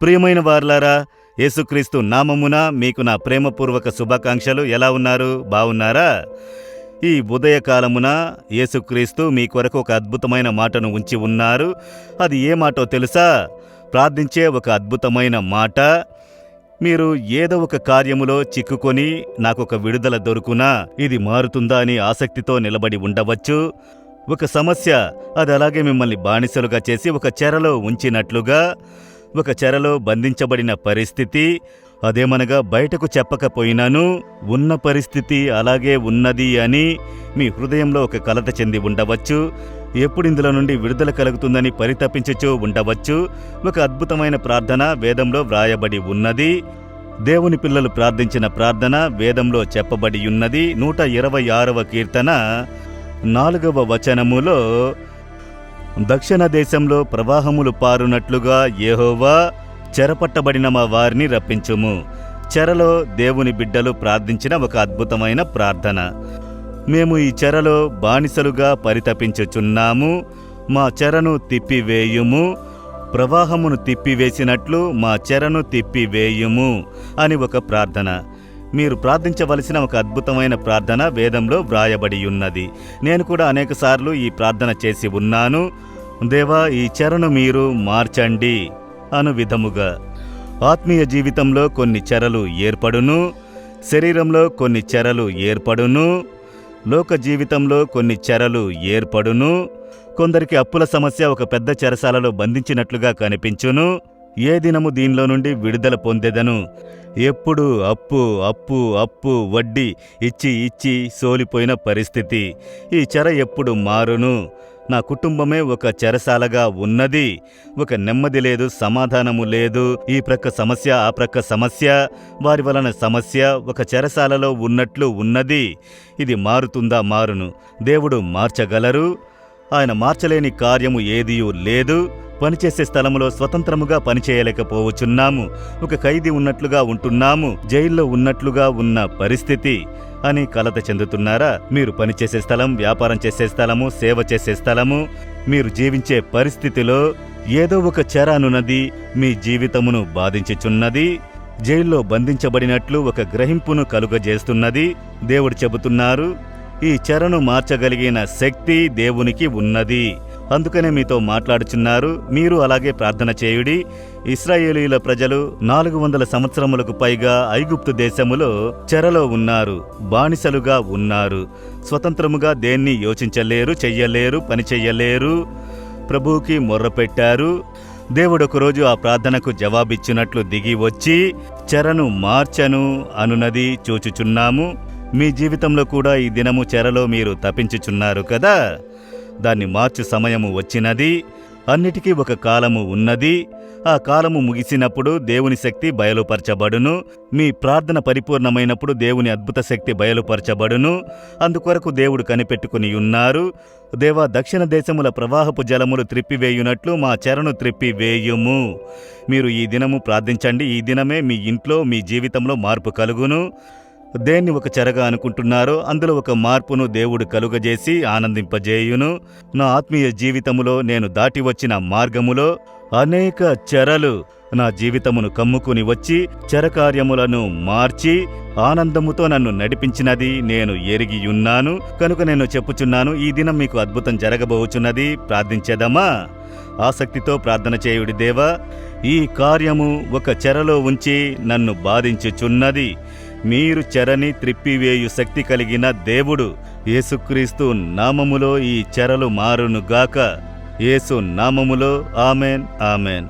ప్రియమైన వారలారా, యేసుక్రీస్తు నామమున మీకు నా ప్రేమపూర్వక శుభాకాంక్షలు. ఎలా ఉన్నారు? బాగున్నారా? ఈ ఉదయకాలమున యేసుక్రీస్తు మీ కొరకు ఒక అద్భుతమైన మాటను ఉంచి ఉన్నారు. అది ఏ మాటో తెలుసా? ప్రార్థించే ఒక అద్భుతమైన మాట. మీరు ఏదో ఒక కార్యములో చిక్కుకొని నాకొక విడుదల దొరుకునా, ఇది మారుతుందా అని ఆసక్తితో నిలబడి ఉండవచ్చు. ఒక సమస్య అది అలాగే మిమ్మల్ని బానిసలుగా చేసి ఒక చెరలో ఉంచినట్లుగా, ఒక చెరలో బంధించబడిన పరిస్థితి, అదేమనగా బయటకు చెప్పకపోయినాను ఉన్న పరిస్థితి అలాగే ఉన్నది అని మీ హృదయంలో ఒక కలత చెంది ఉండవచ్చు. ఎప్పుడు ఇందులో నుండి విడుదల కలుగుతుందని పరితపించుచూ ఉండవచ్చు. ఒక అద్భుతమైన ప్రార్థన వేదంలో వ్రాయబడి ఉన్నది. దేవుని పిల్లలు ప్రార్థించిన ప్రార్థన వేదంలో చెప్పబడి ఉన్నది. 126వ కీర్తన 4వ వచనములో, దక్షిణ దేశంలో ప్రవాహములు పారునట్లుగా యెహోవా చెరపట్టబడిన మా వారిని రప్పించుము. చెరలో దేవుని బిడ్డలు ప్రార్థించిన ఒక అద్భుతమైన ప్రార్థన. మేము ఈ చెరలో బానిసలుగా పరితపించుచున్నాము, మా చెరను తిప్పివేయుము, ప్రవాహమును తిప్పివేసినట్లు మా చెరను తిప్పివేయుము అని ఒక ప్రార్థన. మీరు ప్రార్థించవలసిన ఒక అద్భుతమైన ప్రార్థన వేదంలో వ్రాయబడి ఉన్నది. నేను కూడా అనేకసార్లు ఈ ప్రార్థన చేసి ఉన్నాను. దేవా, ఈ చెరను మీరు మార్చండి అను విధముగా. ఆత్మీయ జీవితంలో కొన్ని చెరలు ఏర్పడును, శరీరంలో కొన్ని చెరలు ఏర్పడును, లోక జీవితంలో కొన్ని చెరలు ఏర్పడును. కొందరికి అప్పుల సమస్య ఒక పెద్ద చెరసాలలో బంధించినట్లుగా కనిపించును. ఏ దినము దీనిలో నుండి విడుదల పొందెదను? ఎప్పుడు అప్పు అప్పు అప్పు వడ్డీ ఇచ్చి ఇచ్చి సోలిపోయిన పరిస్థితి. ఈ చెర ఎప్పుడు మారును? నా కుటుంబమే ఒక చెరసాలగా ఉన్నది. ఒక నెమ్మది లేదు, సమాధానము లేదు. ఈ ప్రక్క సమస్య, ఆ ప్రక్క సమస్య, వారి వలన సమస్య, ఒక చెరసాలలో ఉన్నట్లు ఉన్నది. ఇది మారుతుందా? మారును. దేవుడు మార్చగలరు. ఆయన మార్చలేని కార్యము ఏదియూ లేదు. పనిచేసే స్థలములో స్వతంత్రముగా పనిచేయలేకపోవచ్చున్నాము. ఒక ఖైదీ ఉన్నట్లుగా ఉంటున్నాము, జైల్లో ఉన్నట్లుగా ఉన్న పరిస్థితి అని కలత చెందుతున్నారా? మీరు పనిచేసే స్థలం, వ్యాపారం చేసే స్థలము, సేవ చేసే స్థలము, మీరు జీవించే పరిస్థితిలో ఏదో ఒక చెర అనున్నది మీ జీవితమును బాధించుచున్నది. జైల్లో బంధించబడినట్లు ఒక గ్రహింపును కలుగజేస్తున్నది. దేవుడు చెబుతున్నారు, ఈ చెరను మార్చగలిగిన శక్తి దేవునికి ఉన్నది. అందుకనే మీతో మాట్లాడుచున్నారు. మీరు అలాగే ప్రార్థన చేయుడి. ఇశ్రాయేలీయుల ప్రజలు 400 సంవత్సరములకు పైగా ఐగుప్తు దేశములో చెరలో ఉన్నారు, బానిసలుగా ఉన్నారు. స్వతంత్రముగా దేన్ని యోచించలేరు, చెయ్యలేరు, పని చెయ్యలేరు. ప్రభువుకి మొర్రపెట్టారు. దేవుడు ఒకరోజు ఆ ప్రార్థనకు జవాబిచ్చినట్లు దిగి వచ్చి చెరను మార్చను అనునది చూచుచున్నాము. మీ జీవితంలో కూడా ఈ దినము చెరలో మీరు తపించుచున్నారు కదా. దాన్ని మార్చు సమయము వచ్చినది. అన్నిటికీ ఒక కాలము ఉన్నది. ఆ కాలము ముగిసినప్పుడు దేవుని శక్తి బయలుపరచబడును. మీ ప్రార్థన పరిపూర్ణమైనప్పుడు దేవుని అద్భుత శక్తి బయలుపరచబడును. అందుకొరకు దేవుడు కనిపెట్టుకుని ఉన్నారు. దేవా, దక్షిణ దేశముల ప్రవాహపు జలములు త్రిప్పివేయునట్లు మా చెరను త్రిప్పివేయుము. మీరు ఈ దినము ప్రార్థించండి. ఈ దినమే మీ ఇంట్లో, మీ జీవితంలో మార్పు కలుగును. దేన్ని ఒక చెరగా అనుకుంటున్నారో అందులో ఒక మార్పును దేవుడు కలుగజేసి ఆనందింపజేయును. నా ఆత్మీయ జీవితములో నేను దాటి వచ్చిన మార్గములో అనేక చెరలు నా జీవితమును కమ్ముకుని వచ్చి చెరకార్యములను మార్చి ఆనందముతో నన్ను నడిపించినది నేను ఎరిగియున్నాను. కనుక నేను చెప్పుచున్నాను, ఈ దినం మీకు అద్భుతం జరగబోచున్నది. ప్రార్థించేదమా? ఆసక్తితో ప్రార్థన చేయుడి. దేవా, ఈ కార్యము ఒక చెరలో ఉంచి నన్ను బాధించుచున్నది. మీరు చెరని త్రిప్పివేయు శక్తి కలిగిన దేవుడు. యేసుక్రీస్తు నామములో ఈ చెరలు మారునుగాక. యేసు నామములో ఆమెన్, ఆమెన్.